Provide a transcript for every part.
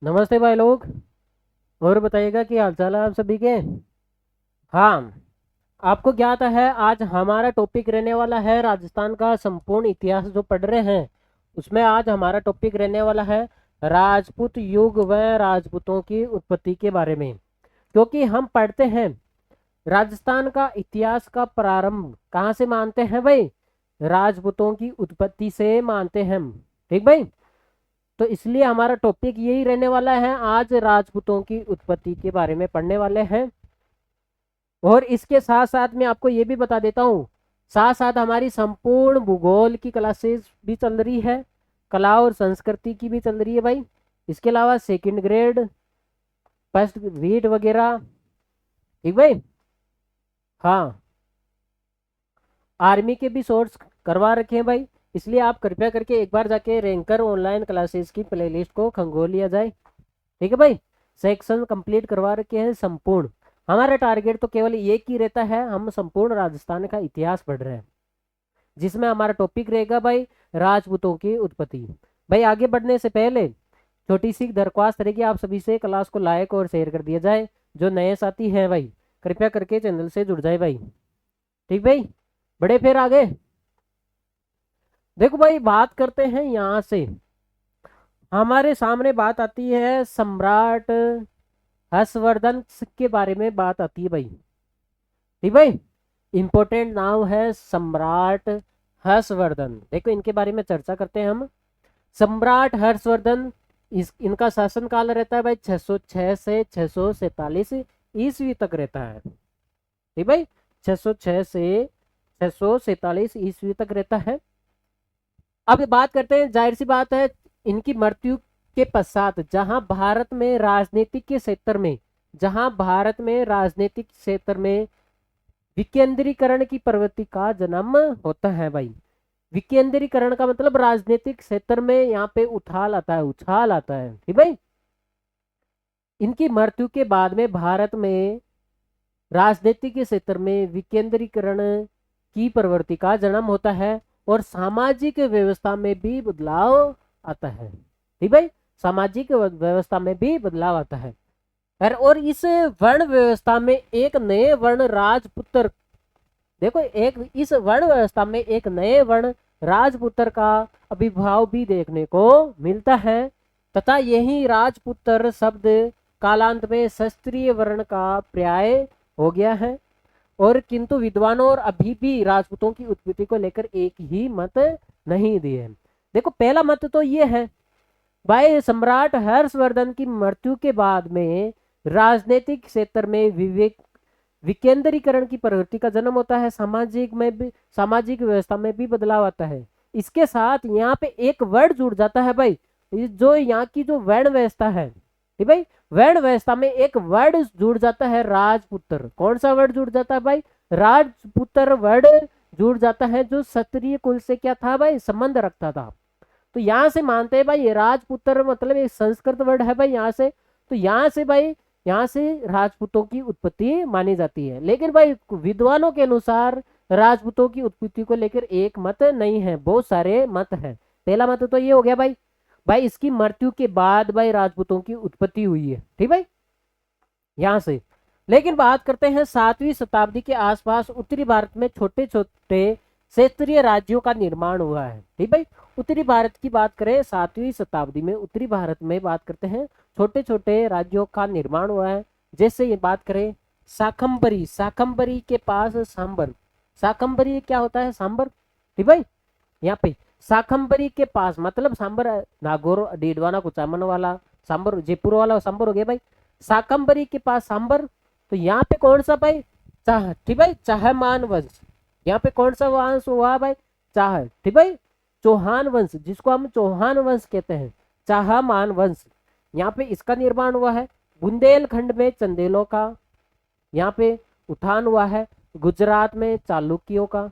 नमस्ते भाई लोग। और बताइएगा कि हाल चाल है आप सभी के। हाँ, आपको ज्ञात है आज हमारा टॉपिक रहने वाला है राजस्थान का संपूर्ण इतिहास जो पढ़ रहे हैं उसमें आज हमारा टॉपिक रहने वाला है राजपूत युग व राजपूतों की उत्पत्ति के बारे में। क्योंकि हम पढ़ते हैं राजस्थान का इतिहास का प्रारंभ कहाँ से मानते हैं भाई, राजपूतों की उत्पत्ति से मानते हैं हम। ठीक भाई, तो इसलिए हमारा टॉपिक यही रहने वाला है, आज राजपूतों की उत्पत्ति के बारे में पढ़ने वाले हैं। और इसके साथ साथ मैं आपको ये भी बता देता हूँ, साथ साथ हमारी संपूर्ण भूगोल की क्लासेस भी चल रही है, कला और संस्कृति की भी चल रही है भाई। इसके अलावा सेकंड ग्रेड, फर्स्ट रीड वगैरह। ठीक भाई। हाँ, आर्मी के भी सोर्स करवा रखे हैं भाई, इसलिए आप कृपया करके एक बार जाके रैंकर ऑनलाइन क्लासेस की प्लेलिस्ट को खंगोल लिया जाए। ठीक है भाई, सेक्शन कंप्लीट करवा रखे हैं संपूर्ण। हमारा टारगेट तो केवल एक ही रहता है, हम संपूर्ण राजस्थान का इतिहास पढ़ रहे हैं, जिसमें हमारा टॉपिक रहेगा भाई राजपूतों की उत्पत्ति। भाई आगे बढ़ने से पहले छोटी सी दरख्वास्त रहेगी आप सभी से, क्लास को लाइक और शेयर कर दिया जाए। जो नए साथी हैं भाई कृपया करके चैनल से जुड़ जाए भाई। ठीक भाई, बड़े फिर आगे देखो भाई, बात करते हैं यहाँ से। हमारे सामने बात आती है सम्राट हर्षवर्धन के बारे में बात आती है भाई। ठीक भाई, इंपॉर्टेंट नाम है सम्राट हर्षवर्धन। देखो इनके बारे में चर्चा करते हैं हम। सम्राट हर्षवर्धन, इनका शासन काल रहता है भाई 606 से 647 ईस्वी तक रहता है। ठीक भाई, 606 से 647 ईस्वी तक रहता है। अब बात करते हैं, जाहिर सी बात है इनकी मृत्यु के पश्चात जहां भारत में राजनीतिक क्षेत्र में विकेंद्रीकरण की प्रवृत्ति का जन्म होता है भाई। विकेंद्रीकरण का मतलब राजनीतिक क्षेत्र में यहाँ पे उछाल आता है। ठीक भाई, इनकी मृत्यु के बाद में भारत में राजनीतिक क्षेत्र में विकेंद्रीकरण की प्रवृत्ति का जन्म होता है और सामाजिक व्यवस्था में भी बदलाव आता है। ठीक भाई, सामाजिक व्यवस्था में भी बदलाव आता है। और इस वर्ण व्यवस्था में एक नए वर्ण राजपुत्र, देखो एक इस वर्ण व्यवस्था में एक नए वर्ण राजपुत्र का आविर्भाव भी देखने को मिलता है तथा यही राजपुत्र शब्द कालांत में क्षत्रिय वर्ण का पर्याय हो गया है। और किंतु विद्वानों और अभी भी राजपूतों की उत्पत्ति को लेकर एक ही मत नहीं दिए। देखो पहला मत तो ये है भाई, सम्राट हर्षवर्धन की मृत्यु के बाद में राजनीतिक क्षेत्र में विकेंद्रीकरण की प्रवृत्ति का जन्म होता है, सामाजिक व्यवस्था में भी बदलाव आता है। इसके साथ यहाँ पे एक वर्ड जुड़ जाता है भाई, जो यहाँ की जो वर्ण व्यवस्था है। ठीक भाई, वर्ण व्यवस्था में एक वर्ड जुड़ जाता है राजपुत्र। कौन सा वर्ड जुड़ जाता है भाई, राजपुत्र वर्ड जुड़ जाता है, जो क्षत्रिय कुल से क्या था भाई, संबंध रखता था। तो यहाँ से मानते हैं भाई ये राजपुत्र मतलब एक संस्कृत वर्ड है भाई यहाँ से। तो यहाँ से भाई, यहाँ से राजपूतों की उत्पत्ति मानी जाती है। लेकिन भाई विद्वानों के अनुसार राजपूतों की उत्पत्ति को लेकर एक मत नहीं है, बहुत सारे मत हैं। पहला मत तो ये हो गया भाई, इसकी मृत्यु के बाद भाई राजपूतों की उत्पत्ति हुई है। ठीक भाई, यहाँ से। लेकिन बात करते हैं 7वीं शताब्दी के आसपास उत्तरी भारत में छोटे छोटे क्षेत्रीय राज्यों का निर्माण हुआ है। ठीक भाई, उत्तरी भारत की बात करें 7वीं शताब्दी में, उत्तरी भारत में बात करते हैं छोटे छोटे राज्यों का निर्माण हुआ है। जैसे ये बात करें शाकंभरी के पास सांबर, शाकंभरी क्या होता है, सांबर। ठीक भाई, यहाँ पे शाकंभरी के पास मतलब सांबर नागौर डीडवाना कुचामन वाला सांबर, जयपुर वाला सांबर हो गया भाई। शाकंभरी के पास सांबर, तो यहाँ पे कौन सा भाई, चाह। ठीक भाई, चाहमान वंश, यहाँ पे कौन सा वंश हुआ भाई, चाह। ठीक भाई, चौहान वंश, जिसको हम चौहान वंश कहते हैं, चाहमान वंश, यहाँ पे इसका निर्माण हुआ है। बुंदेलखंड में चंदेलों का यहाँ पे उत्थान हुआ है। गुजरात में चालुक्यों का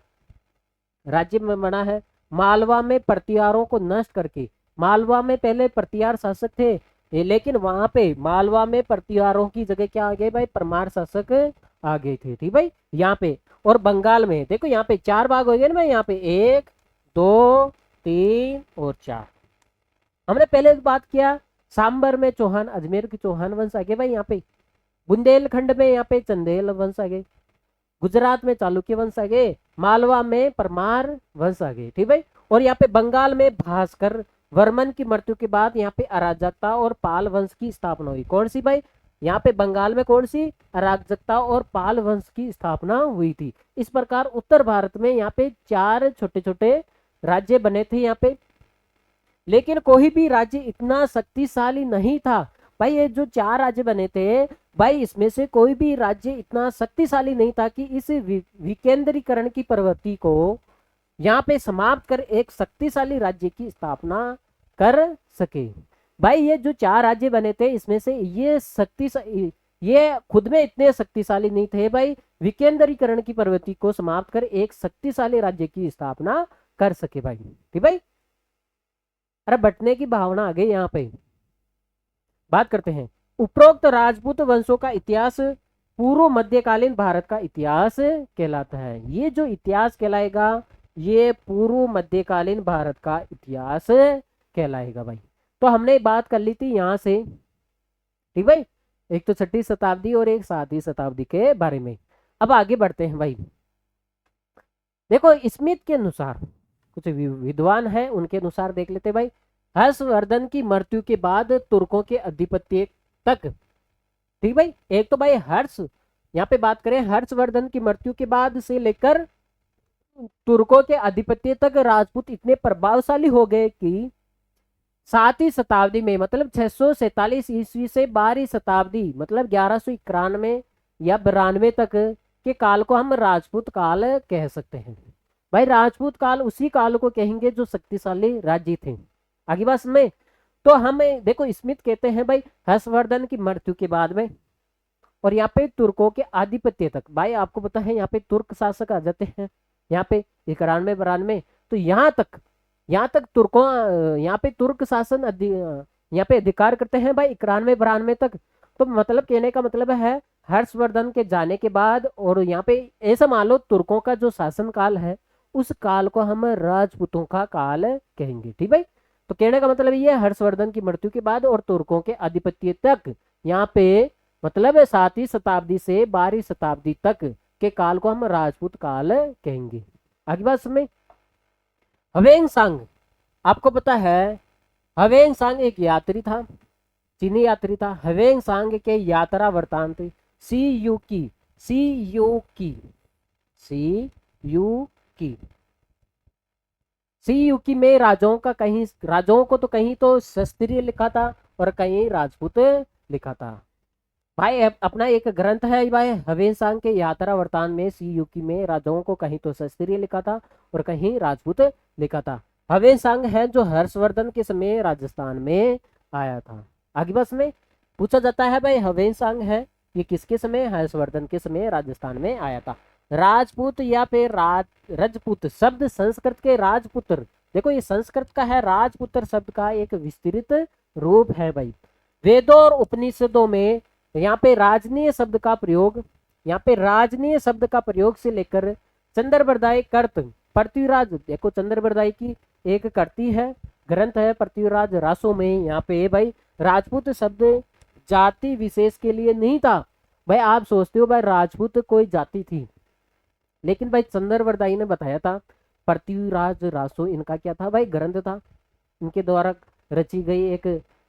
राज्य में बना है। मालवा में प्रतिहारों को नष्ट करके, मालवा में पहले प्रतिहार शासक थे, लेकिन वहां पे मालवा में प्रतिहारों की जगह क्या आ गए भाई, परमार शासक आ गए थे। ठीक भाई, यहाँ पे। और बंगाल में देखो यहाँ पे 4 भाग हो गए ना भाई, यहाँ पे 1 2 3 और 4। हमने पहले बात किया सांबर में चौहान, अजमेर के चौहान वंश आ गए भाई यहाँ पे। बुंदेलखंड में यहाँ पे चंदेल वंश आ गए। गुजरात में चालुक्य वंश आ गए। मालवा में परमार वंश आ गए, ठीक भाई। और यहाँ पे बंगाल में भास्कर वर्मन की मृत्यु के बाद यहाँ पे अराजकता और पाल वंश की स्थापना हुई। कौन सी भाई? यहाँ पे बंगाल में कौन सी? अराजकता और पाल वंश की स्थापना हुई थी। इस प्रकार उत्तर भारत में यहाँ पे 4 छोटे छोटे राज्य बने थे यहाँ पे, लेकिन कोई भी राज्य इतना शक्तिशाली नहीं था भाई। ये जो 4 राज्य बने थे भाई, इसमें से कोई भी राज्य इतना शक्तिशाली नहीं था कि इस विकेंद्रीकरण की प्रवृत्ति को यहाँ पे समाप्त कर एक शक्तिशाली राज्य की स्थापना कर सके। भाई ये जो 4 राज्य बने थे, इसमें से ये खुद में इतने शक्तिशाली नहीं थे भाई, विकेंद्रीकरण की प्रवृत्ति को समाप्त कर एक शक्तिशाली राज्य की स्थापना कर सके भाई, ठीक भाई। अरे बटने की भावना आ गई यहाँ पे। बात करते हैं उपरोक्त राजपूत वंशों का इतिहास पूर्व मध्यकालीन भारत का इतिहास कहलाता है। ये जो इतिहास कहलाएगा ये पूर्व मध्यकालीन भारत का इतिहास कहलाएगा भाई। तो हमने बात कर ली थी यहाँ से, ठीक भाई, एक तो 6वीं शताब्दी और एक 7वीं शताब्दी के बारे में। अब आगे बढ़ते हैं भाई। देखो स्मिथ के अनुसार, कुछ विद्वान हैं उनके अनुसार देख लेते भाई। हर्षवर्धन की मृत्यु के बाद तुर्कों के अधिपत्य तक, ठीक भाई। एक तो भाई यहाँ पे बात करें हर्षवर्धन की मृत्यु के बाद से लेकर तुर्कों के अधिपत्य तक राजपूत इतने प्रभावशाली हो गए कि 7वीं शताब्दी में, मतलब 647 ईस्वी से 12वीं शताब्दी, मतलब 1191 या 92 तक के काल को हम राजपूत काल कह सकते हैं भाई। राजपूत काल उसी काल को कहेंगे जो शक्तिशाली राज्य थे। आगे बात में तो हम देखो स्मिथ कहते हैं भाई हर्षवर्धन की मृत्यु के बाद में और यहाँ पे तुर्कों के आधिपत्य तक। भाई आपको पता है यहाँ पे तुर्क शासक आ जाते हैं यहाँ पे 91-92। तो यहाँ तक तुर्कों, यहाँ पे तुर्क शासन यहाँ पे अधिकार करते हैं भाई 91-92 तक। तो मतलब कहने का मतलब है हर्षवर्धन के जाने के बाद, और यहाँ पे ऐसा मान लो तुर्कों का जो शासन काल है उस काल को हम राजपूतों का काल कहेंगे, ठीक भाई। तो कहने का मतलब ये हर्षवर्धन की मृत्यु के बाद और तुर्कों के आधिपत्य तक, यहाँ पे मतलब 7वीं शताब्दी से 12वीं शताब्दी तक के काल को हम राजपूत काल कहेंगे। आगे बात में ह्वेनसांग, आपको पता है ह्वेनसांग एक यात्री था, चीनी यात्री था। ह्वेनसांग के यात्रा वृत्तांत सी यू की में राजाओं को तो कहीं तो शास्त्रीय लिखा था और कहीं राजपूत लिखा था भाई। अपना एक ग्रंथ है भाई ह्वेनसांग के यात्रा वृत्तांत में सी-यू-की में राजाओं को कहीं तो शास्त्रीय लिखा था और कहीं राजपूत लिखा था। ह्वेनसांग है जो हर्षवर्धन के समय राजस्थान में आया था। आगे बस में पूछा जाता है भाई ह्वेनसांग है ये किसके समय? हर्षवर्धन के समय राजस्थान में आया था। राजपूत या फिर राजपूत शब्द संस्कृत के राजपुत्र, देखो ये संस्कृत का है, राजपुत्र शब्द का एक विस्तृत रूप है भाई। वेदों और उपनिषदों में यहाँ पे राजनीय शब्द का प्रयोग, से लेकर चंद्रबरदाई कर्त पृथ्वीराज, देखो चंद्रबरदाई की एक कर्ती है, ग्रंथ है पृथ्वीराज रासो में, यहाँ पे भाई राजपूत शब्द जाति विशेष के लिए नहीं था भाई। आप सोचते हो भाई राजपूत कोई जाति थी, लेकिन भाई चंद्रबरदाई ने बताया था पृथ्वीराज रासो इनका क्या था भाई? ग्रंथ था, इनके द्वारा रची गई एक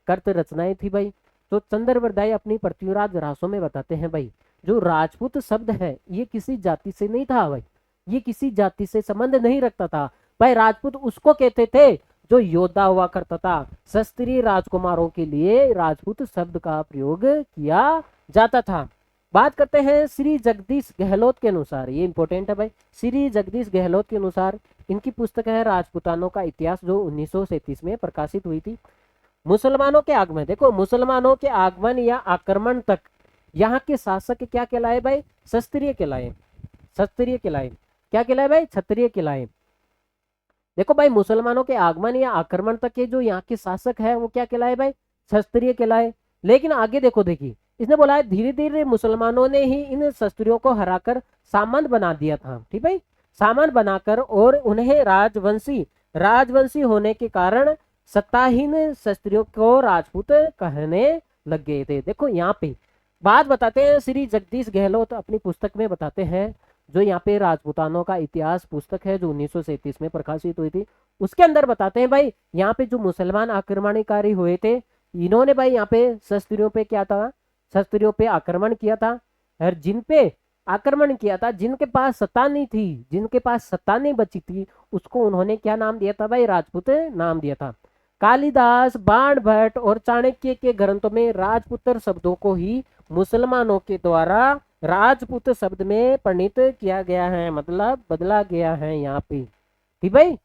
कर्त रचनाएं थी भाई। तो चंद्रबरदाई अपनी पृथ्वीराज रासो में बताते हैं भाई जो राजपूत शब्द है ये किसी जाति से नहीं था भाई, ये किसी जाति से संबंध नहीं रखता था भाई। राजपूत उसको कहते थे जो योद्धा हुआ करता था। क्षत्रिय राजकुमारों के लिए राजपूत शब्द का प्रयोग किया जाता था। बात करते हैं श्री जगदीश गहलोत के अनुसार, ये इंपॉर्टेंट है भाई। श्री जगदीश गहलोत के अनुसार इनकी पुस्तक है राजपूतानों का इतिहास जो 1937 में प्रकाशित हुई थी। मुसलमानों के आगमन, देखो मुसलमानों के आगमन या आक्रमण तक यहाँ के शासक क्या कहलाए भाई? क्षत्रिय कहलाए। क्या कहलाए भाई? क्षत्रिय कहलाए। देखो भाई मुसलमानों के आगमन या आक्रमण तक के जो यहाँ के शासक है वो क्या कहलाए भाई? क्षत्रिय कहलाए। लेकिन आगे देखिए इसने बोला है धीरे धीरे मुसलमानों ने ही इन क्षत्रियों को हराकर सामंत बना दिया था, ठीक भाई, सामंत बनाकर, और उन्हें राजवंशी होने के कारण सत्ताहीन क्षत्रियों को राजपूत कहने लग गए थे। देखो यहाँ पे बात बताते हैं, श्री जगदीश गहलोत अपनी पुस्तक में बताते हैं, जो यहाँ पे राजपूतानों का इतिहास पुस्तक है जो 1937 में प्रकाशित हुई थी, उसके अंदर बताते हैं भाई यहाँ पे जो मुसलमान आक्रमणकारी हुए थे, इन्होंने भाई यहाँ पे क्षत्रियों पे क्या था, क्षत्रियों पे आक्रमण किया था। और जिन पे आक्रमण किया था, जिनके पास सत्ता नहीं थी, जिनके पास सत्ता नहीं बची थी, उसको उन्होंने क्या नाम दिया था भाई, राजपूत नाम दिया था। कालिदास, बाणभट्ट और चाणक्य के ग्रंथों में राजपुत्र शब्दों को ही मुसलमानों के द्वारा राजपूत शब्द में परिणित किया गया है, मतलब बदला गया है यहाँ पे। ठीक भाई,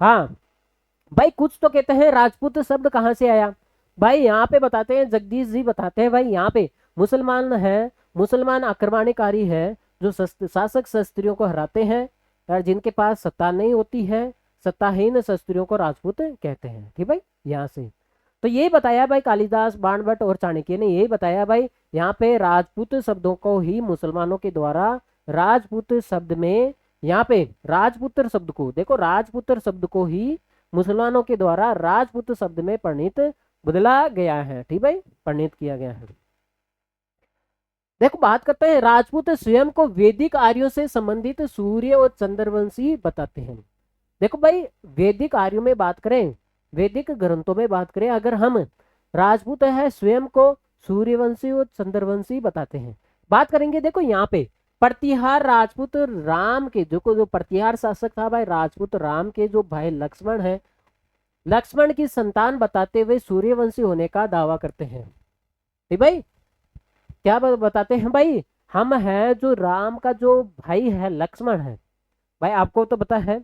हाँ भाई कुछ तो कहते हैं राजपूत शब्द कहाँ से आया, भाई यहाँ पे बताते हैं, जगदीश जी बताते हैं भाई यहाँ पे मुसलमान है, मुसलमान आक्रमणकारी है जो शासक शस्त्रियों को हराते हैं और जिनके पास सत्ता नहीं होती है, सत्ताहीन शस्त्रियों को राजपूत कहते हैं। ठीक भाई, यहाँ से तो यही बताया भाई कालिदास, बाणभट्ट और चाणक्य ने यही बताया भाई यहाँ पे राजपूत शब्दों को ही मुसलमानों के द्वारा राजपूत शब्द में, यहाँ पे राजपुत्र शब्द को देखो, राजपुत्र शब्द को ही मुसलमानों के द्वारा राजपूत शब्द में परिणित बदला गया है। ठीक भाई, परिणित किया गया है। देखो बात करते हैं, राजपूत स्वयं को वैदिक आर्यों से संबंधित सूर्य और चंद्रवंशी बताते हैं। देखो भाई वैदिक आर्यों में बात करें, वैदिक ग्रंथों में बात करें, अगर हम राजपूत है स्वयं को सूर्यवंशी और चंद्रवंशी बताते हैं। बात करेंगे देखो यहाँ पे प्रतिहार राजपूत राम के जो प्रतिहार शासक था भाई राजपूत राम के जो भाई लक्ष्मण है, लक्ष्मण की संतान बताते हुए सूर्यवंशी होने का दावा करते हैं। ठीक भाई, क्या बताते हैं भाई, हम है जो राम का जो भाई है लक्ष्मण है, भाई आपको तो पता है,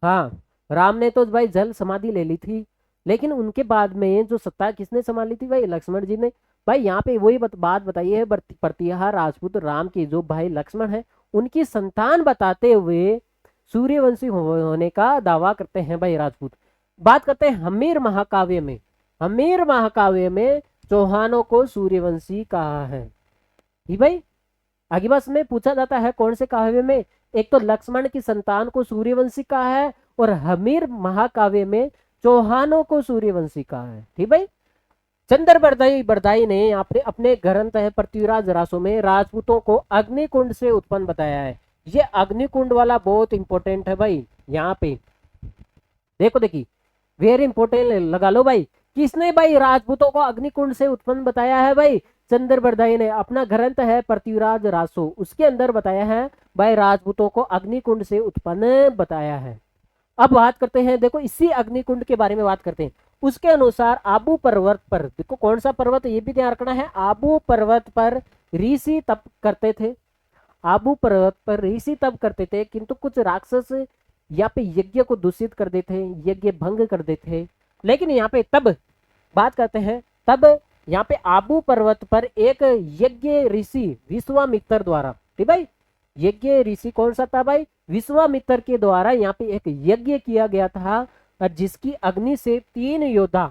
हाँ राम ने तो भाई जल समाधि ले ली थी, लेकिन उनके बाद में जो सत्ता किसने संभाली थी भाई, लक्ष्मण जी ने। भाई यहाँ पे वही बात बताई है, प्रतिहार राजपूत राम के जो भाई लक्ष्मण है उनकी संतान बताते हुए सूर्यवंशी होने का दावा करते हैं भाई राजपूत। बात करते हैं हमीर महाकाव्य में, हमीर महाकाव्य में चौहानों को सूर्यवंशी कहा है। ठीक भाई, आगे बस में पूछा जाता है कौन से काव्य में, एक तो लक्ष्मण की संतान को सूर्यवंशी कहा है और हमीर महाकाव्य में चौहानों को सूर्यवंशी कहा है। ठीक भाई, चंद्र बरदाई ने अपने ग्रंथ है पृथ्वीराज रासो में राजपूतों को अग्निकुंड से उत्पन्न बताया है। ये अग्निकुंड वाला बहुत इंपॉर्टेंट है भाई, यहाँ पे देखो देखिए वेरी इंपॉर्टेंट लगा लो भाई, किसने भाई राजपूतों को अग्निकुंड से उत्पन्न बताया है भाई, चंद्र बरदाई ने अपना ग्रंथ है पृथ्वीराज रासो, उसके अंदर बताया है भाई राजपूतों को अग्निकुंड से उत्पन्न बताया है। अब बात करते हैं, देखो इसी अग्निकुंड के बारे में बात करते हैं। उसके अनुसार आबू पर्वत पर, देखो कौन सा पर्वत ये भी ध्यान रखना है, आबू पर्वत पर ऋषि तप करते थे, आबू पर्वत पर ऋषि तप करते थे, किंतु कुछ राक्षस यहाँ पे यज्ञ को दूषित कर देते हैं, यज्ञ भंग कर देते हैं। लेकिन यहाँ पे तब बात करते हैं, तब यहाँ पे आबू पर्वत पर एक यज्ञ ऋषि विश्वामित्र द्वारा, ठीक भाई यज्ञ ऋषि कौन सा था भाई, विश्वामित्र के द्वारा यहाँ पे एक यज्ञ किया गया था, जिसकी अग्नि से 3 योद्धा,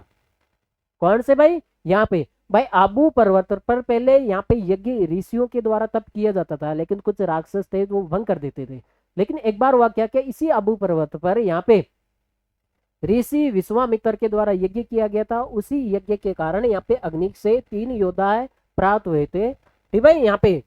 कौन से भाई, यहाँ पे भाई आबू पर्वत पर पहले यहाँ पे यज्ञ ऋषियों के द्वारा तब किया जाता था, लेकिन कुछ राक्षस थे वो भंग कर देते थे। लेकिन एक बार हुआ क्या, इसी आबू पर्वत पर यहाँ पे ऋषि विश्वामित्र के द्वारा यज्ञ किया गया था, उसी यज्ञ के कारण यहाँ पे अग्नि से 3 योद्धा प्राप्त हुए थे। ठीक भाई, यहाँ पे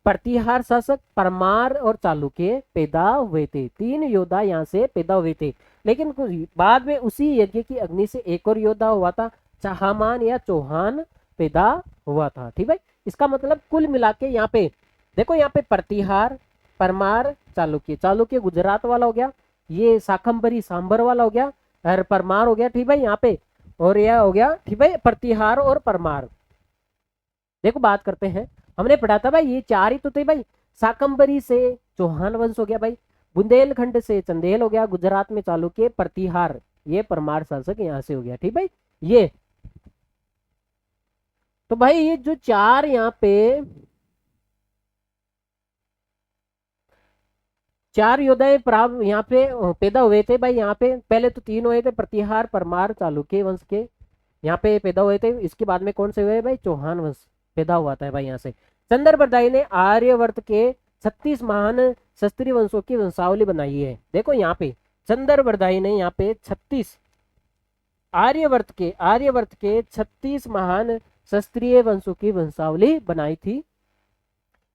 प्रतिहार शासक परमार और चालुक्य पैदा हुए थे, 3 योद्धा यहाँ से पैदा हुए थे। लेकिन बाद में उसी यज्ञ की अग्नि से एक और योद्धा हुआ था, चाहमान या चौहान पैदा हुआ था। ठीक भाई, इसका मतलब कुल मिला के यहाँ पे देखो, यहाँ पे प्रतिहार, परमार, चालुक्य, चालुक्य गुजरात वाला हो गया, ये शाकंभरी सांबर वाला हो गया, और परमार हो गया। ठीक भाई यहाँ पे, और यह हो गया ठीक भाई प्रतिहार और परमार। देखो बात करते हैं, हमने पढ़ा था भाई ये 4 ही तो थे भाई, शाकंभरी से चौहान वंश हो गया भाई, बुंदेलखंड से चंदेल हो गया, गुजरात में चालुक्य, प्रतिहार, ये परमार शासक यहाँ से हो गया। ठीक भाई, ये तो भाई ये जो 4 यहाँ पे 4 योद्धाएं यहाँ पे पैदा हुए थे भाई, यहाँ पे पहले तो 3 हुए थे, प्रतिहार, परमार, चालुक्य वंश के यहाँ पे पैदा हुए थे। इसके बाद में कौन से हुए भाई, चौहान वंश पैदा हुआ था भाई यहाँ से। चंद्र बरदाई ने आर्यवर्त के 36 महान क्षत्रिय वंशों की वंशावली बनाई है। देखो यहाँ पे चंद्रबरदाई ने यहाँ पे 36 आर्यवर्त के 36 महान शास्त्रीय वंशों की वंशावली बनाई थी,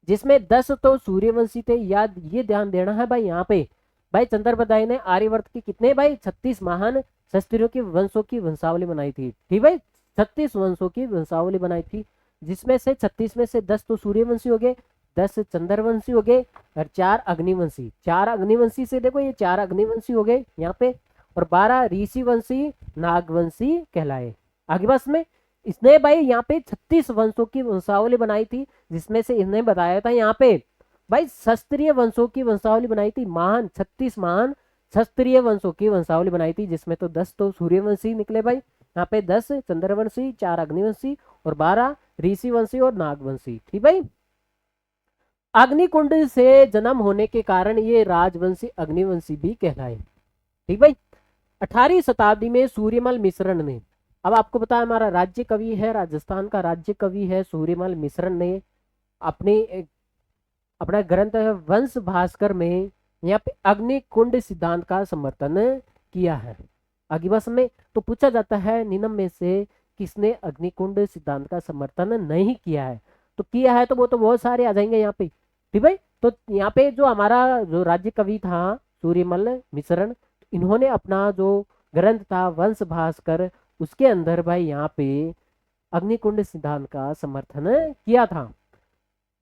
जिसमें 10 तो सूर्यवंशी थे। याद ये ध्यान देना है भाई, यहाँ पे भाई चंद्रबरदाई ने आर्यवर्त की कितने भाई 36 महान शास्त्रियों की वंशों की वंशावली बनाई थी। ठीक भाई, 36 वंशों की वंशावली बनाई थी, जिसमें से 36 में से 10 तो सूर्यवंशी हो गए, 10 चंद्रवंशी हो गए और 4 अग्निवंशी। 4 अग्निवंशी से देखो ये 4 अग्निवंशी हो गए यहाँ पे, और 12 ऋषिवंशी नागवंशी कहलाए। आगे बस में इसने भाई यहाँ पे 36 वंशों की वंशावली बनाई थी, जिसमें से इसने बताया था यहाँ पे भाई शास्त्रीय वंशों की वंशावली बनाई थी। 36 महान शास्त्रीय वंशों की वंशावली बनाई थी, जिसमें तो 10 तो सूर्यवंशी निकले भाई, यहाँ पे 10 चंद्रवंशी, 4 अग्निवंशी और 12 ऋषिवंशी और नागवंशी। ठीक भाई, अग्निकुंड से जन्म होने के कारण ये राजवंशी अग्निवंशी भी कहलाए। ठीक भाई, 18वीं शताब्दी में सूर्यमल मिश्रण ने, अब आपको पता है हमारा राज्य कवि है, राजस्थान का राज्य कवि है सूर्यमल मिश्रण ने, अपना ग्रंथ है वंश भास्कर में यहाँ पे अग्निकुंड सिद्धांत का समर्थन किया है। आगे बस में तो पूछा जाता है निम्न में से किसने अग्निकुंड सिद्धांत का समर्थन नहीं किया है, तो किया है तो वो तो बहुत सारे आ जाएंगे यहाँ पे। ठीक भाई, तो यहाँ पे जो हमारा जो राज्य कवि था सूर्यमल मिश्रण, इन्होंने अपना जो ग्रंथ था वंश भास्कर, उसके अंदर भाई यहाँ पे अग्निकुंड सिद्धांत का समर्थन किया था।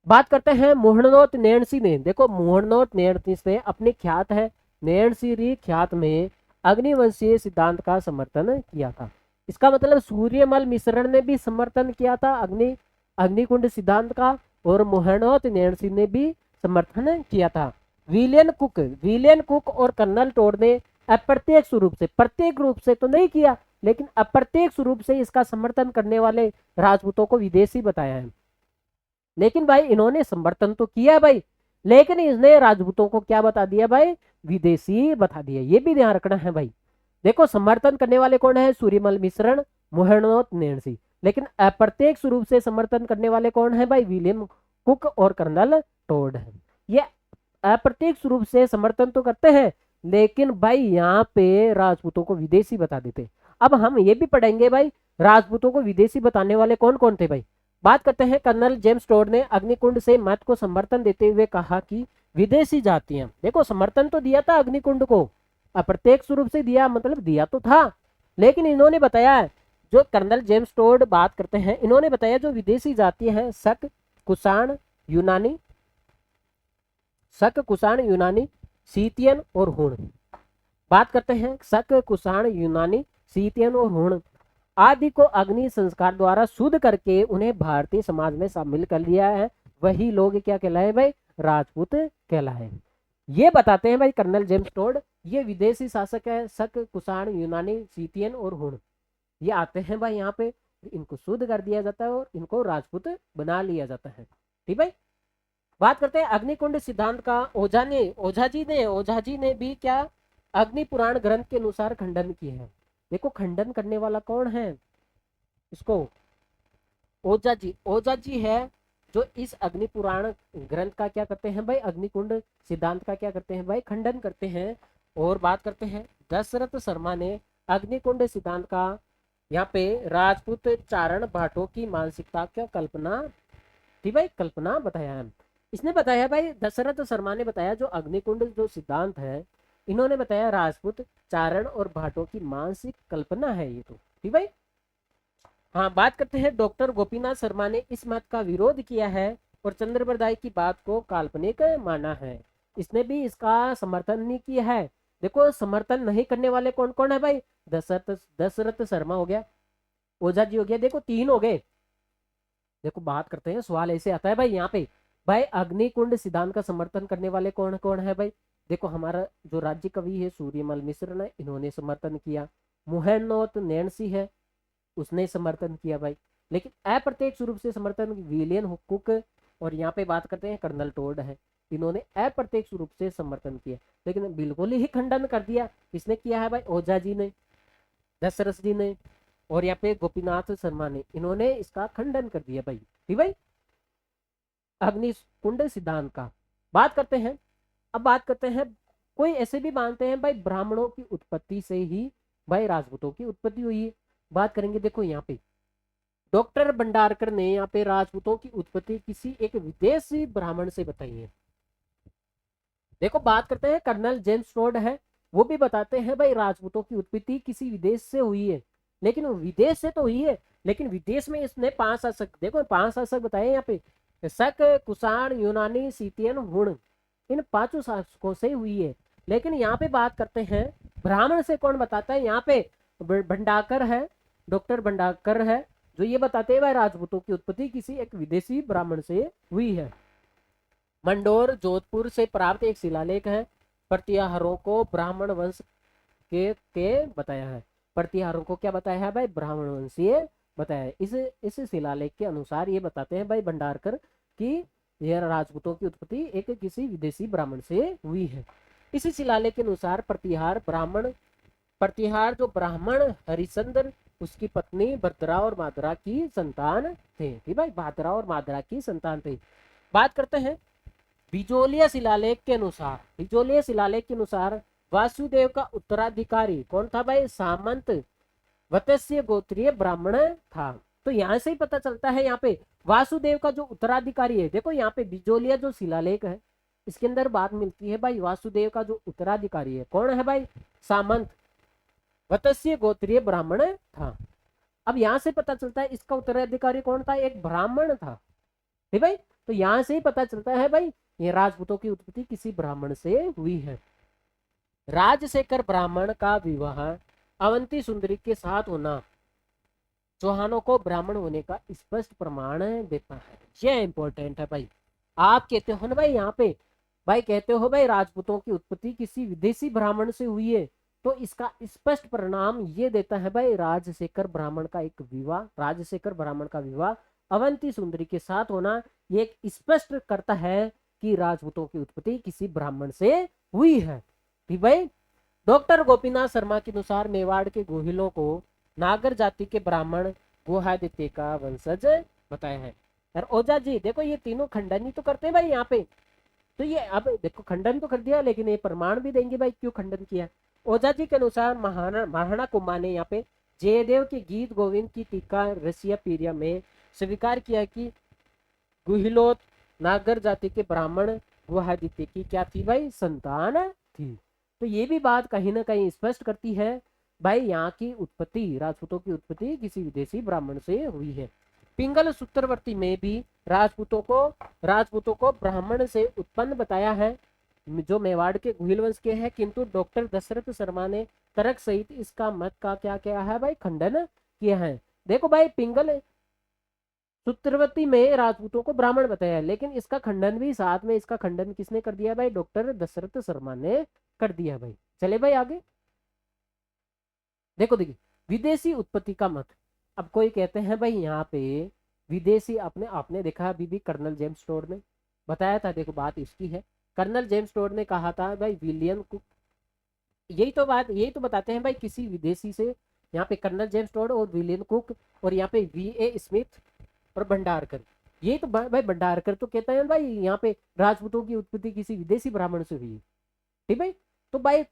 बात करते हैं मोहनोत नैणसी ने, देखो मोहनोत नैणसी ने अपने ख्यात है नैणसी ख्यात में अग्निवंशीय सिद्धांत का समर्थन किया था। इसका मतलब सूर्यमल मिश्रण ने भी समर्थन किया था अग्निकुंड सिद्धांत का, और मोहनोत नैणसी ने भी समर्थन किया था। विलियन कुक और कर्नल टोड ने अप्रत्यक्ष रूप से, प्रत्येक रूप से तो नहीं किया, लेकिन अप्रत्यक्ष रूप से इसका समर्थन करने वाले राजपूतों को विदेशी बताया है। लेकिन भाई इन्होंने समर्थन तो किया भाई, लेकिन इसने राजपूतों को क्या बता दिया भाई, विदेशी बता दिया। ये भी ध्यान रखना है भाई। देखो समर्थन करने वाले कौन है, सूर्यमल मिश्रण, मोहनोत नैणसी, लेकिन अप्रत्यक्ष रूप से समर्थन करने वाले कौन है भाई, विलियम कुक और कर्नल टोड है। ये अप्रत्यक्ष रूप से समर्थन तो करते हैं, लेकिन भाई यहाँ पे राजपूतों को विदेशी बता देते। अब हम ये भी पढ़ेंगे भाई राजपूतों को विदेशी बताने वाले कौन कौन थे भाई। बात करते हैं कर्नल जेम्स टोड ने अग्निकुंड से मत को समर्थन देते हुए कहा कि विदेशी जातियां, देखो समर्थन तो दिया था अग्निकुंड को, अप्रत्यक्ष रूप से दिया, मतलब दिया तो था, लेकिन इन्होंने बताया, जो कर्नल जेम्स टोड बात करते हैं, इन्होंने बताया जो विदेशी जातियां हैं शक कुषाण यूनानी सीतियन और हुण। बात करते हैं शक कुषाण यूनानी सीतियन और हुण आदि को अग्नि संस्कार द्वारा शुद्ध करके उन्हें भारतीय समाज में शामिल कर लिया है, वही लोग क्या कहलाए भाई, राजपूत कहलाए। ये बताते हैं भाई कर्नल जेम्स टोड, ये विदेशी शासक है शक कुषाण यूनानी सीतियन और हुण, ये आते हैं भाई यहाँ पे, इनको शुद्ध कर दिया जाता है और इनको राजपूत बना लिया जाता है। ठीक भाई, बात करते हैं अग्निकुंड सिद्धांत का। ओझा जी ने भी क्या अग्नि पुराण ग्रंथ के अनुसार खंडन किए हैं। देखो खंडन करने वाला कौन है, इसको ओझा जी है, जो इस अग्नि पुराण ग्रंथ का क्या करते हैं भाई, अग्निकुंड सिद्धांत का क्या करते हैं भाई, खंडन करते हैं। और बात करते हैं दशरथ शर्मा ने अग्निकुंड सिद्धांत का यहाँ पे राजपूत चारण भाटों की मानसिकता क्या कल्पना थी भाई, कल्पना बताया है। इसने बताया भाई, दशरथ शर्मा ने बताया जो अग्निकुंड जो सिद्धांत है, इन्होंने बताया राजपूत चारण और भाटों की मानसिक कल्पना है ये तो। ठीक भाई, हाँ बात करते हैं डॉक्टर गोपीनाथ शर्मा ने इस मत का विरोध किया है और चंद्रबरदाई की बात को काल्पनिक माना है। इसने भी इसका समर्थन नहीं किया है। देखो समर्थन नहीं करने वाले कौन कौन है भाई, दशरथ शर्मा हो गया, ओझा जी हो गया, देखो 3 हो गए। देखो बात करते हैं, सवाल ऐसे आता है भाई यहाँ पे, भाई अग्निकुंड सिद्धांत का समर्थन करने वाले कौन कौन है भाई। देखो हमारा जो राज्य कवि है सूर्यमल मिश्र ने, इन्होंने समर्थन किया। मोहनोत नैणसी है, उसने समर्थन किया भाई, लेकिन अप्रत्यक्ष रूप से समर्थन विलियम कुक और यहाँ पे बात करते हैं कर्नल टोड है, इन्होंने अप्रत्यक्ष रूप से समर्थन किया, लेकिन बिल्कुल ही खंडन कर दिया। किसने किया है भाई, ओझा जी ने, दशरथ जी ने और यहाँ पे गोपीनाथ शर्मा ने, इन्होंने इसका खंडन कर दिया भाई। ठीक भाई, अग्निकुंड सिद्धांत का बात करते हैं। अब बात करते हैं कोई ऐसे भी मानते हैं भाई ब्राह्मणों की उत्पत्ति से ही भाई राजपूतों की उत्पत्ति हुई है। बात करेंगे देखो यहाँ पे डॉक्टर भंडारकर ने यहाँ पे राजपूतों की उत्पत्ति किसी एक विदेशी ब्राह्मण से बताई है। देखो बात करते हैं कर्नल जेम्स टोड है, वो भी बताते हैं भाई राजपूतों की उत्पत्ति किसी विदेश से हुई है। लेकिन विदेश से तो हुई है, लेकिन विदेश में इसने 5 शासक, देखो 5 शासक बताए यहाँ पे, शक, कुषाण, यूनानी, सीतियन, हुण, इन 5 शासकों से हुई है। लेकिन यहाँ पे बात करते हैं ब्राह्मण से, कौन बताता है यहाँ पे, भंडारकर है, डॉक्टर भंडारकर है, जो ये बताते हैं भाई राजपूतों की उत्पत्ति किसी एक विदेशी ब्राह्मण से हुई है। मंडोर जोधपुर से प्राप्त एक शिलालेख है, प्रतिहारों को ब्राह्मण वंश के बताया है। प्रतिहारों को क्या बताया है भाई, ब्राह्मण वंशीय बताया है। इस शिलालेख के अनुसार ये बताते हैं भाई भंडारकर कि यह राजपूतों की उत्पत्ति एक किसी विदेशी ब्राह्मण से हुई है। इसी शिलालेख के अनुसार प्रतिहार जो ब्राह्मण हरिश्चंद्र, उसकी पत्नी भद्रा और माद्रा की संतान थे। ठीक भाई, भाद्रा और माद्रा की संतान थे। बात करते हैं बिजोलिया शिलालेख के अनुसार, बिजोलिया शिलालेख के अनुसार वासुदेव का उत्तराधिकारी कौन था भाई, सामंत वत्स्य गोत्रीय ब्राह्मण था। तो यहाँ से ही पता चलता है यहाँ पे वासुदेव का जो उत्तराधिकारी है, देखो यहाँ पे बिजोलिया जो शिलालेख है इसके अंदर बात मिलती है भाई वासुदेव का जो उत्तराधिकारी है कौन है भाई, सामंत वत्स्य गोत्रीय ब्राह्मण था। अब यहाँ से पता चलता है इसका उत्तराधिकारी कौन था, एक ब्राह्मण था। ठीक भाई, तो यहाँ से ही पता चलता है भाई ये राजपूतों की उत्पत्ति किसी ब्राह्मण से हुई है। राजशेखर ब्राह्मण का विवाह अवंती सुंदरी के साथ होना चौहानों को ब्राह्मण होने का स्पष्ट प्रमाण देता है। यह इंपॉर्टेंट है भाई। आप कहते हो ना भाई यहाँ पे, भाई कहते हो भाई राजपूतों की उत्पत्ति किसी विदेशी ब्राह्मण से हुई है, तो इसका स्पष्ट परिणाम ये देता है भाई राजशेखर ब्राह्मण का एक विवाह, राजशेखर ब्राह्मण का विवाह अवंती सुंदरी के साथ होना, ये एक स्पष्ट करता है कि राजपूतों की उत्पत्ति किसी ब्राह्मण से हुई है। ठीक भाई, डॉक्टर गोपीनाथ शर्मा के अनुसार मेवाड़ के गोहिलों को नागर जाति के ब्राह्मण गुहादित्य का वंशज बताया है। और ओझा जी देखो ये तीनों खंडन ही तो करते हैं भाई यहाँ पे, तो ये अब देखो खंडन तो कर दिया, लेकिन ये प्रमाण भी देंगे भाई क्यों खंडन किया। ओझा जी के अनुसार महाराणा कुमार ने यहाँ पे जयदेव के गीत गोविंद की टीका रसिया पीरिया में स्वीकार किया कि गुहिलोत नागर जाति के ब्राह्मण गुहादित्य की क्या थी भाई, संतान थी। तो ये भी बात कहीं ना कहीं स्पष्ट करती है भाई यहाँ की उत्पत्ति, राजपूतों की उत्पत्ति किसी विदेशी ब्राह्मण से हुई है। पिंगल सूत्रवर्ती में भी राजपूतों को ब्राह्मण से उत्पन्न बताया है, जो मेवाड़ के गुहिल वंश के हैं, किंतु डॉक्टर दशरथ शर्मा ने तर्क सहित इसका मत का क्या किया है भाई, खंडन किया है। देखो भाई पिंगल सूत्रवती में राजपूतों को ब्राह्मण बताया, लेकिन इसका खंडन भी साथ में, इसका खंडन किसने कर दिया भाई, डॉक्टर दशरथ शर्मा ने कर दिया भाई। चले भाई आगे देखो, देखिए विदेशी उत्पत्ति का मत। अब कोई कहते हैं भाई यहाँ पे विदेशी, आपने देखा अभी भी कर्नल जेम्स टोड ने बताया था, देखो बात इसकी है, कर्नल जेम्स टोड ने कहा था भाई विलियम कुक, यही तो बताते हैं भाई किसी विदेशी से, यहाँ पे कर्नल जेम्स टोड और विलियम कुक, और यहाँ पे V.A. स्मिथ और भंडारकर, यही तो भाई भंडारकर तो कहता है भाई यहाँ पे राजपूतों की उत्पत्ति किसी विदेशी ब्राह्मण से हुई। ठीक भाई, तो भाई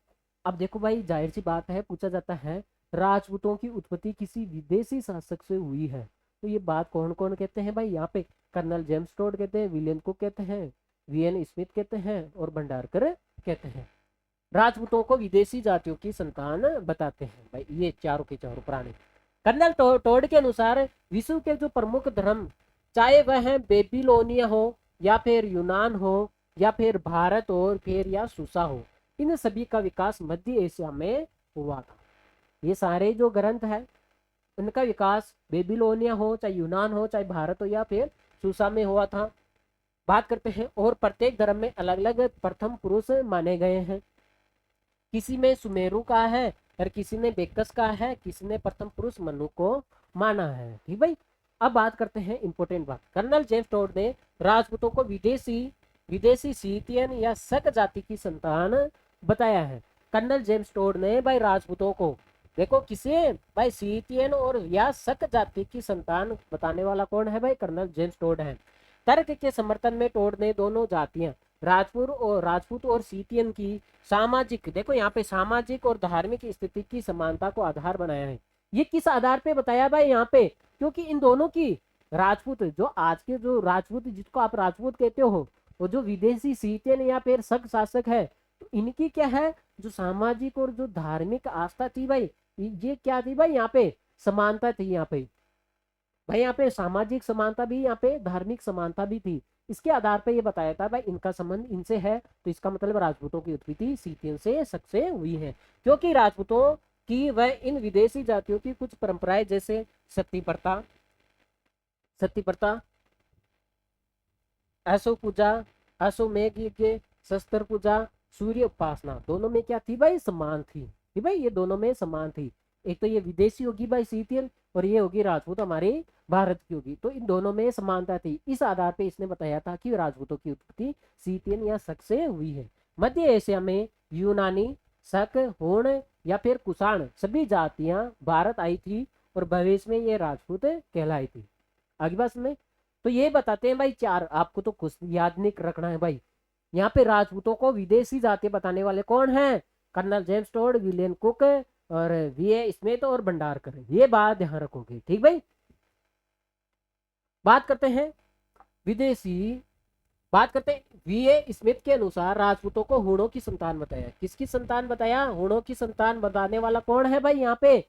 अब देखो भाई जाहिर सी बात है, पूछा जाता है राजपूतों की उत्पत्ति किसी विदेशी शासक से हुई है, तो ये बात कौन कौन कहते हैं भाई, यहाँ पे कर्नल जेम्स टोड कहते हैं, विलियम कुक कहते हैं, V.N. स्मिथ कहते हैं और भंडारकर कहते हैं। राजपूतों को विदेशी जातियों की संतान बताते हैं भाई, ये चारों के चारों प्राणी। कर्नल टोड के अनुसार विश्व के जो प्रमुख धर्म, चाहे वह बेबीलोनिया हो या फिर यूनान हो या फिर भारत और फिर या सुसा हो, इन सभी का विकास मध्य एशिया में हुआ था। ये सारे जो ग्रंथ है उनका विकास बेबीलोनिया हो, चाहे यूनान हो, चाहे भारत हो या फिर सुसा में हुआ था। बात करते हैं, और प्रत्येक धर्म में अलग अलग प्रथम पुरुष माने गए हैं, किसी में सुमेरु का है और किसी ने बेकस का है, किसी ने प्रथम पुरुष मनु को माना है। ठीक भाई, अब बात करते हैं इंपॉर्टेंट बात, कर्नल जेम्स टोड ने राजपूतों को विदेशी सीतियन या शक जाति की संतान बताया है। कर्नल जेम्स टोड ने भाई राजपूतों को, देखो किसे भाई, सीतियन और या शक जाति की संतान बताने वाला कौन है भाई, कर्नल जेम्स टोड है। तर्क के समर्थन में टोड ने दोनों जातियां राजपूत और सीतियन की सामाजिक, देखो यहाँ पे सामाजिक और धार्मिक स्थिति की समानता को आधार बनाया है। ये किस आधार पे बताया भाई यहाँ पे, क्योंकि इन दोनों की, राजपूत जो आज के जो राजपूत जिसको आप राजपूत कहते हो, वो जो विदेशी सीतियन या फिर शक शासक है, तो इनकी क्या है, जो सामाजिक और जो धार्मिक आस्था थी भाई, ये क्या थी भाई, यहाँ पे समानता थी यहाँ पे भाई, यहाँ पे सामाजिक समानता भी, यहाँ पे धार्मिक समानता भी थी। इसके आधार पे ये बताया था भाई इनका संबंध इनसे है, तो इसका मतलब राजपूतों की उत्पत्ति सीतियन से शक से हुई है, क्योंकि राजपूतों की वह इन विदेशी जातियों की कुछ परंपराएं जैसे सती प्रथा, अश्व पूजा, अश्वमेध यज्ञ, शस्त्र पूजा, सूर्य उपासना, दोनों में क्या थी भाई, समान थी भाई, ये दोनों में समान थी। एक तो ये विदेशी होगी भाई सीतियन, और ये होगी राजपूत हमारे भारत की होगी, तो इन दोनों में समानता थी। इस आधार पे इसने बताया था कि राजपूतों की उत्पत्ति सीतियन या शक से हुई है। मध्य एशिया में यूनानी, शक, होण या फिर कुषाण सभी जातियां भारत आई थी, और भविष्य में ये राजपूत कहलाई थी। आगे बात में तो ये बताते हैं भाई चार, आपको तो कुछ याद नहीं रखना है भाई। यहाँ पे राजपूतों को विदेशी जाति बताने वाले कौन हैं, colonel James Tod, William Cook और वीए स्मिथ और भंडारकर, ये बात ध्यान रखोगे, ठीक भाई। बात करते हैं विदेशी, बात करते हैं वीए स्मिथ के अनुसार राजपूतों को हूणों की संतान बताया। किसकी संतान बताया, हूणों की संतान बताने वाला कौन है भाई, यहाँ पे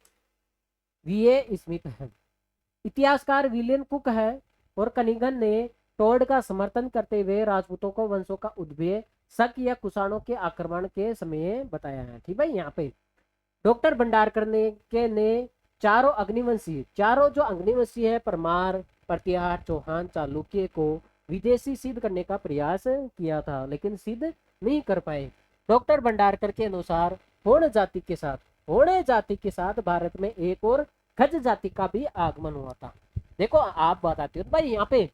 वीए स्मिथ है। इतिहासकार विलियम कुक है और कनिंगन ने टोड का समर्थन करते हुए राजपूतों को वंशों का उद्भव शक या कुषाणों के आक्रमण के समय बताया है, ठीक भाई। यहाँ पे डॉक्टर भंडारकर ने चारों अग्निवंशी, चारों जो अग्निवंशी है, परमार, प्रतिहार, चौहान, चालुक्य को विदेशी सिद्ध करने का प्रयास किया था, लेकिन सिद्ध नहीं कर पाए। डॉक्टर भंडारकर के अनुसार होण जाति के साथ भारत में एक और खज जाति का भी आगमन हुआ था। देखो आप बताते हो भाई, यहाँ पे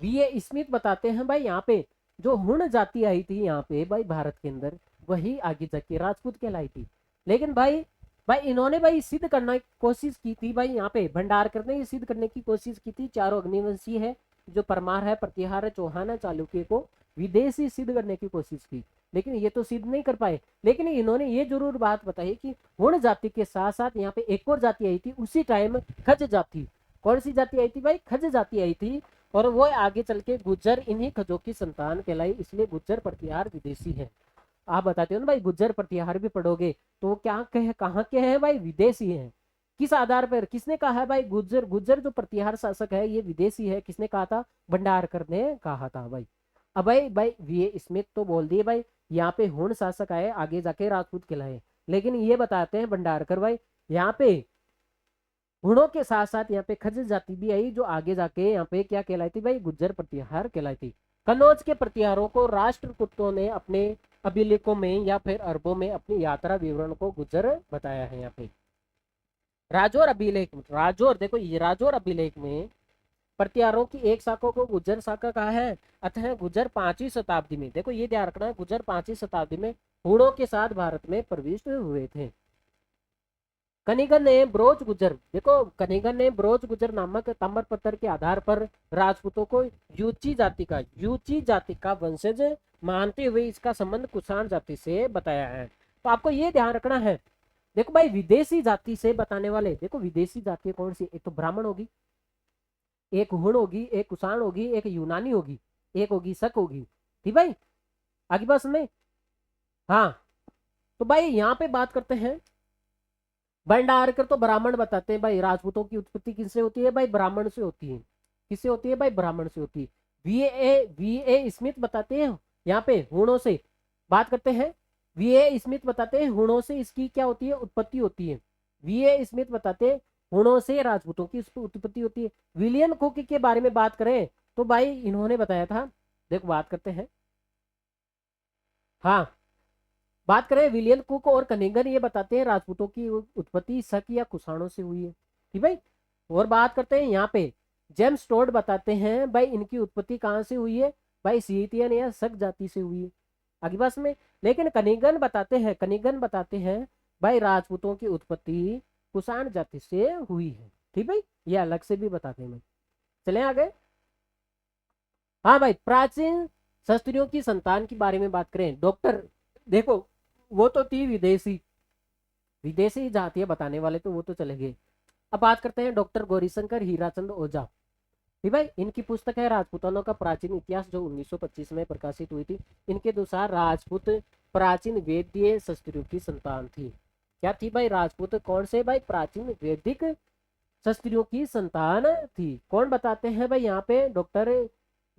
वीए स्मिथ बताते हैं भाई, यहाँ पे जो हुण जाति आई थी यहाँ पे भाई भारत के अंदर, वही आगे जाके राजपूत कहलाई थी। लेकिन भाई इन्होंने भाई सिद्ध करने की कोशिश की थी भाई, यहाँ पे भंडारकर ने सिद्ध करने की कोशिश की थी, चारों अग्निवंशी है, जो परमार है, प्रतिहार है, चौहान है, चालुक्य को विदेशी सिद्ध करने की कोशिश की, लेकिन ये तो सिद्ध नहीं कर पाए। लेकिन इन्होंने ये जरूर बात बताई कि हुण जाति के साथ साथ यहाँ पे एक और जाति आई थी उसी टाइम, खज जाति। कौन सी जाति आई थी भाई, खज जाति आई थी, और वो आगे चल के गुज्जर इन्हीं खजों की संतान कहलाई, इसलिए गुज्जर प्रतिहार विदेशी है। आप बताते हो ना भाई, गुज्जर प्रतिहार भी पढ़ोगे तो क्या कहे, कहाँ के हैं भाई, विदेशी हैं। किस आधार पर, किसने कहा है भाई, गुज्जर जो प्रतिहार शासक है ये विदेशी है, किसने कहा था, भंडारकर ने कहा था भाई। अब भाई वीए स्मिथ तो बोल दिए भाई यहाँ पे हुण शासक आए, आगे जाके राजपूत कहलाए, लेकिन ये बताते हैं भंडारकर भाई यहाँ पे हुणों के साथ साथ यहाँ पे खज जाति भी आई, जो आगे जाके यहाँ पे क्या कहलाई थी भाई, गुज्जर प्रतिहार कहलाई थी। कन्नौज के प्रतिहारों को राष्ट्रकूटों ने अपने अभिलेखों में या फिर अरबों में अपनी यात्रा विवरण को गुज्जर बताया है। यहाँ पे राजौर देखो ये राजौर अभिलेख में प्रतिहारों की एक शाखा को गुज्जर शाखा कहा है, अतः गुज्जर 5वीं शताब्दी में, देखो ये ध्यान रखना है, गुज्जर 5वीं शताब्दी में हुणों के साथ भारत में प्रविष्ट हुए थे। कनिंगन ने ब्रोच गुज्जर, देखो कनिंगन ने ब्रोच गुज्जर नामक ताम्रपत्र के आधार पर राजपूतों को यूची जाति का वंशज मानते हुए इसका संबंध कुषाण जाति से बताया है। तो आपको ये ध्यान रखना है, देखो भाई विदेशी जाति से बताने वाले, देखो विदेशी जाति कौन सी, एक तो ब्राह्मण होगी, एक हुण होगी, एक कुषाण होगी, एक यूनानी होगी, एक होगी शक होगी, ठीक भाई। आगे बात में हाँ, तो भाई यहाँ पे बात करते हैं, भंडारकर तो ब्राह्मण बताते हैं भाई, राजपूतों की उत्पत्ति किससे होती है भाई, ब्राह्मण से होती है। किससे होती है भाई, ब्राह्मण से होती है। वीए स्मिथ बताते हैं यहाँ पे हुणों से, बात करते हैं वीए स्मिथ बताते हैं हुणों से इसकी क्या होती है, उत्पत्ति होती है। वीए स्मिथ बताते हैं हुणों से राजपूतों की उत्पत्ति होती है। विलियम कुक के बारे में बात करें तो भाई इन्होंने बताया था, देखो बात करते हैं, हाँ बात करें विलियम कुक और कनिंगन, ये बताते हैं राजपूतों की उत्पत्ति शक या कुषाणों से हुई है, ठीक भाई। और बात करते हैं यहाँ पे जेम्स टोड बताते हैं भाई इनकी उत्पत्ति कहाँ से हुई है भाई, सीतियन या शक जाति से हुई है, आगे बात में। लेकिन कनिंगन बताते हैं भाई राजपूतों की उत्पत्ति कुषाण जाति से हुई है, ठीक भाई, ये अलग से भी बताते हैं। चले आगे, हाँ भाई प्राचीन क्षत्रियों की संतान के बारे में बात करें, डॉक्टर, देखो वो तो थी विदेशी, विदेशी जातीय बताने वाले तो वो तो चले गए। अब बात करते हैं डॉक्टर गौरीशंकर हीराचंद ओझा। ठीक भाई, इनकी पुस्तक है राजपूतानों का प्राचीन इतिहास, जो 1925 में प्रकाशित हुई थी। इनके अनुसार राजपूत प्राचीन वेदीय क्षत्रियों की संतान थी। क्या थी भाई? राजपूत कौन से भाई? प्राचीन वैदिक क्षत्रियों की संतान थी। कौन बताते हैं भाई यहाँ पे? डॉक्टर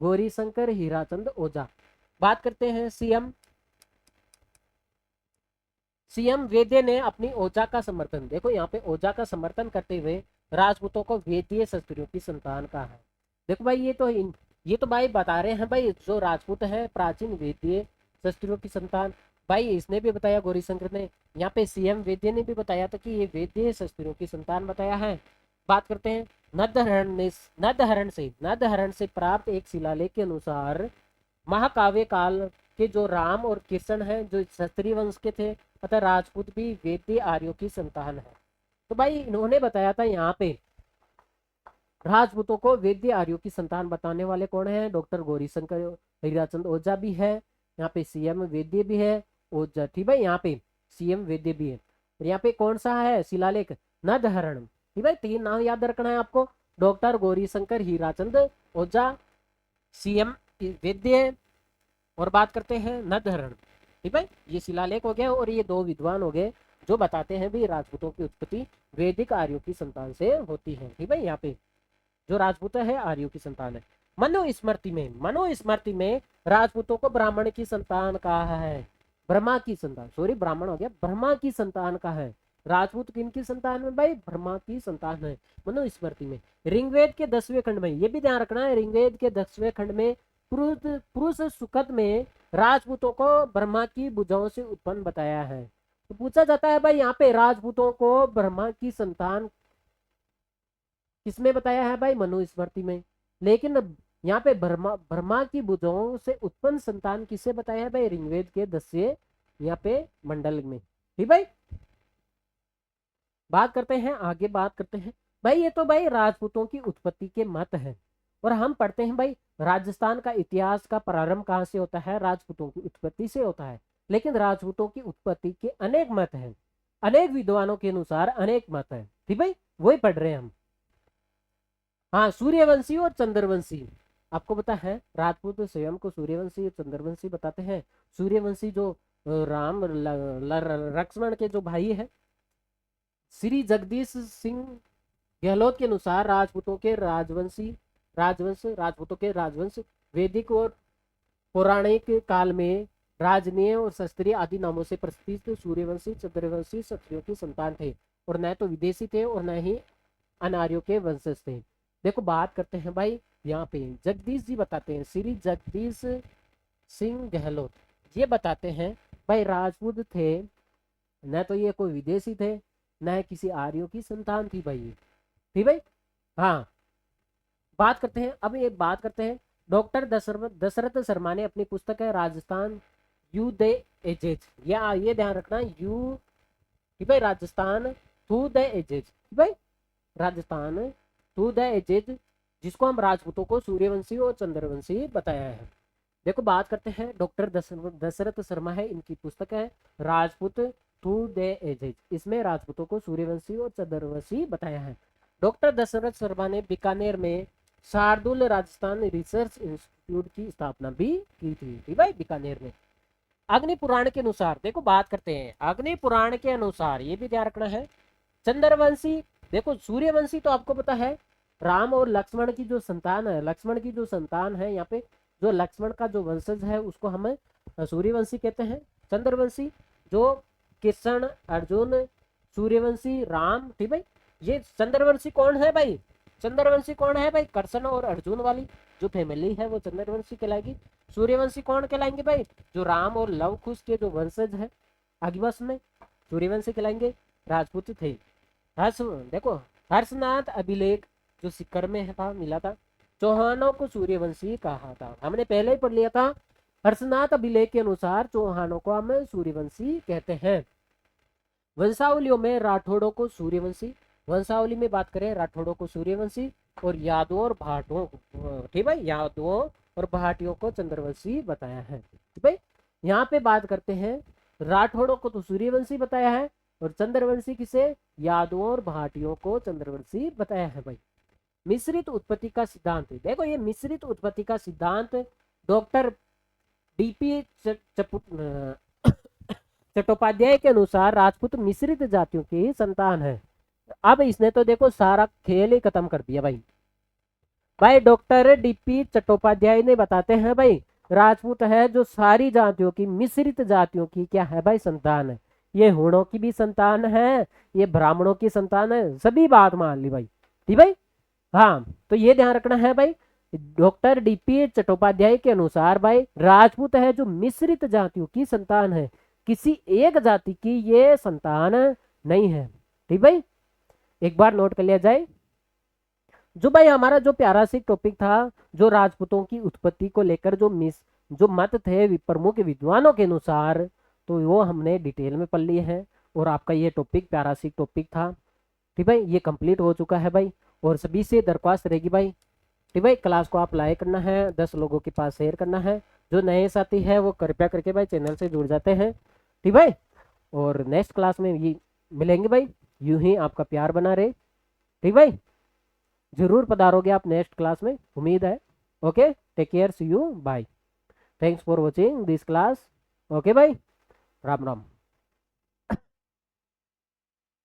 गौरीशंकर हीराचंद ओझा। बात करते हैं सीएम वेद्य ने अपनी ओझा का समर्थन, देखो यहाँ पे ओझा का समर्थन करते हुए राजपूतों को वेदीय क्षत्रियों की संतान कहा है। देखो भाई ये तो भाई बता रहे हैं भाई जो राजपूत है प्राचीन वेदीय क्षत्रियों की संतान। भाई इसने भी बताया, गौरीशंकर ने, यहाँ पे सीएम वेद्य ने भी बताया था कि ये वेदीय क्षत्रियों की संतान बताया है। बात करते हैं नदहरण से प्राप्त एक शिलालेख के अनुसार महाकाव्य काल के जो राम और कृष्ण हैं जो क्षत्रिय वंश के थे, अतः राजपूत भी वेदीय आर्यों की संतान है। तो भाई इन्होंने बताया था यहाँ पे राजपूतों को वेदीय आर्यों की संतान बताने वाले कौन है? डॉक्टर गौरीशंकर हीराचंद ओझा भी है, यहाँ पे सीएम वेद्य भी है, ओझा, ठीक है, यहाँ पे सीएम वेद्य भी है। यहाँ पे कौन सा है शिलालेख? नदहरण। ठीक भाई, 3 नाम याद रखना है आपको, डॉक्टर गौरीशंकर हीराचंद ओझा, सीएम वेद्य, और बात करते हैं नदहरण। ठीक भाई, ये शिलालेख हो गया और ये 2 विद्वान हो गए जो बताते हैं भी राजपूतों की उत्पत्ति वैदिक आर्यों की संतान से होती है। ठीक भाई, यहाँ पे जो राजपूत है आर्यों की संतान है। मनुस्मृति में राजपूतों को ब्राह्मण की संतान कहा है, ब्रह्मा की संतान, सॉरी ब्राह्मण हो गया, ब्रह्मा की संतान का है। राजपूत किनकी संतान में भाई? ब्रह्मा की संतान है मनुस्मृति में। ऋग्वेद के 10वें खंड में, ये भी ध्यान रखना है, ऋग्वेद के 10वें खंड में पुरुष सुकत में राजपूतों को ब्रह्मा की भुजाओं से उत्पन्न बताया है। तो पूछा जाता है भाई यहाँ पे राजपूतों को ब्रह्मा की संतान किसमें बताया है भाई? मनुस्मृति में। लेकिन यहाँ पे ब्रह्मा की भुजाओं से उत्पन्न संतान किसे बताया है भाई? ऋग्वेद के 10वें यहाँ पे मंडल में। ठीक भाई, बात करते हैं आगे, बात करते हैं भाई, ये तो भाई राजपूतों की उत्पत्ति के मत है। और हम पढ़ते हैं भाई राजस्थान का इतिहास का प्रारंभ कहाँ से होता है? राजपूतों की उत्पत्ति से होता है। लेकिन राजपूतों की उत्पत्ति के अनेक मत हैं, अनेक विद्वानों के अनुसार अनेक मत है। ठीक भाई, वही पढ़ रहे हैं हम। हाँ, सूर्यवंशी और चंद्रवंशी, आपको पता है राजपूत स्वयं को सूर्यवंशी और चंद्रवंशी बताते हैं। सूर्यवंशी जो राम लक्ष्मण के जो भाई है, श्री जगदीश सिंह गहलोत के अनुसार राजपूतों के राजवंश वैदिक और पौराणिक काल में राजनीय और शस्त्रीय आदि नामों से प्रसिद्ध सूर्यवंशी चंद्रवंशी क्षत्रियों की संतान थे, और न तो विदेशी थे और न ही अनार्यों के वंशज थे। देखो बात करते हैं भाई यहाँ पे जगदीश जी बताते हैं, श्री जगदीश सिंह गहलोत ये बताते हैं भाई राजपूत थे, न तो ये कोई विदेशी थे, न किसी आर्यों की संतान थी भाई। ठीक भाई, हाँ, बात करते हैं अब, ये बात करते हैं डॉक्टर दशरथ शर्मा ने अपनी पुस्तक है राजस्थान यू द एजेज, या ये ध्यान रखना यू, ठीक भाई, राजस्थान थ्रू द एजेज, ठीक भाई, राजस्थान थ्रू द एजेज, जिसको हम राजपूतों को सूर्यवंशी और चंद्रवंशी बताया है। देखो बात करते हैं डॉक्टर दशरथ शर्मा है, इनकी पुस्तक है राजपूत थ्रू द एजेज, इसमें राजपूतों को सूर्यवंशी और चंद्रवंशी बताया है। डॉक्टर दशरथ शर्मा ने बीकानेर में शार्दुल राजस्थान रिसर्च इंस्टीट्यूट की स्थापना भी की थी भाई, बीकानेर में। अग्नि पुराण के अनुसार, देखो बात करते हैं अग्नि पुराण के अनुसार, ये भी ध्यान रखना है, चंद्रवंशी, देखो सूर्यवंशी तो आपको पता है राम और लक्ष्मण की जो संतान है, लक्ष्मण की जो संतान है, यहाँ पे जो लक्ष्मण का जो वंशज है उसको हम सूर्यवंशी कहते हैं। चंद्रवंशी जो कृष्ण अर्जुन, सूर्यवंशी राम, ठीक भाई, ये चंद्रवंशी कौन है भाई? चंद्रवंशी कौन है भाई? कृष्ण और अर्जुन वाली जो फैमिली है वो चंद्रवंशी कहलाएगी। सूर्यवंशी कौन कहलाएंगे भाई? जो राम और लव कुश के जो वंशज है आदिवास में, सूर्यवंशी कहलाएंगे, राजपूत थे। देखो हर्षनाथ अभिलेख जो सिक्कर में था मिला था, चौहानों को सूर्यवंशी कहा था, हमने पहले ही पढ़ लिया था। हर्षनाथ अभिलेख के अनुसार चौहानों को हम सूर्यवंशी कहते हैं। वंशावलियों में राठौड़ों को सूर्यवंशी, में बात करें राठौड़ों को सूर्यवंशी, और यादवों और भाटों, ठीक भाई, यादवों और भाटियों को चंद्रवंशी बताया है। भाई यहाँ पे बात करते हैं, राठौड़ों को तो सूर्यवंशी बताया है और चंद्रवंशी किसे, यादवों और भाटियों को चंद्रवंशी बताया है। भाई मिश्रित उत्पत्ति का सिद्धांत, देखो ये मिश्रित उत्पत्ति का सिद्धांत डॉक्टर डीपी चट्टोपाध्याय के अनुसार राजपूत मिश्रित जातियों की संतान है। अब इसने तो देखो सारा खेल ही खत्म कर दिया भाई। भाई डॉक्टर डीपी चट्टोपाध्याय ने बताते हैं भाई राजपूत है जो सारी जातियों की, मिश्रित जातियों की क्या है भाई, संतान है। ये हूणों की भी संतान है, ये ब्राह्मणों की संतान है, सभी बात मान ली भाई। ठीक भाई, हाँ तो ये ध्यान रखना है भाई, डॉक्टर डीपी चट्टोपाध्याय के अनुसार भाई राजपूत है जो मिश्रित जातियों की संतान है, किसी एक जाति की ये संतान नहीं है। ठीक भाई, एक बार नोट कर लिया जाए। जो भाई हमारा जो प्यारा सी टॉपिक था, जो राजपूतों की उत्पत्ति को लेकर जो मत थे प्रमुख विद्वानों के अनुसार, तो वो हमने डिटेल में पढ़ लिए हैं और आपका ये टॉपिक प्यारा सी टॉपिक था। ठीक भाई, ये कंप्लीट हो चुका है भाई और सभी से दरख्वास्त रहेगी भाई, ठीक भाई क्लास को आप लाइक करना है, 10 लोगों के पास शेयर करना है। जो नए साथी है वो कृपया करके भाई चैनल से जुड़ जाते हैं। ठीक भाई, और नेक्स्ट क्लास में ये मिलेंगे भाई, यूं ही आपका प्यार बना रहे। ठीक भाई, जरूर पधारोगे आप नेक्स्ट क्लास में, उम्मीद है। Okay, take care, see you, bye, thanks for watching this class. Okay भाई, राम राम।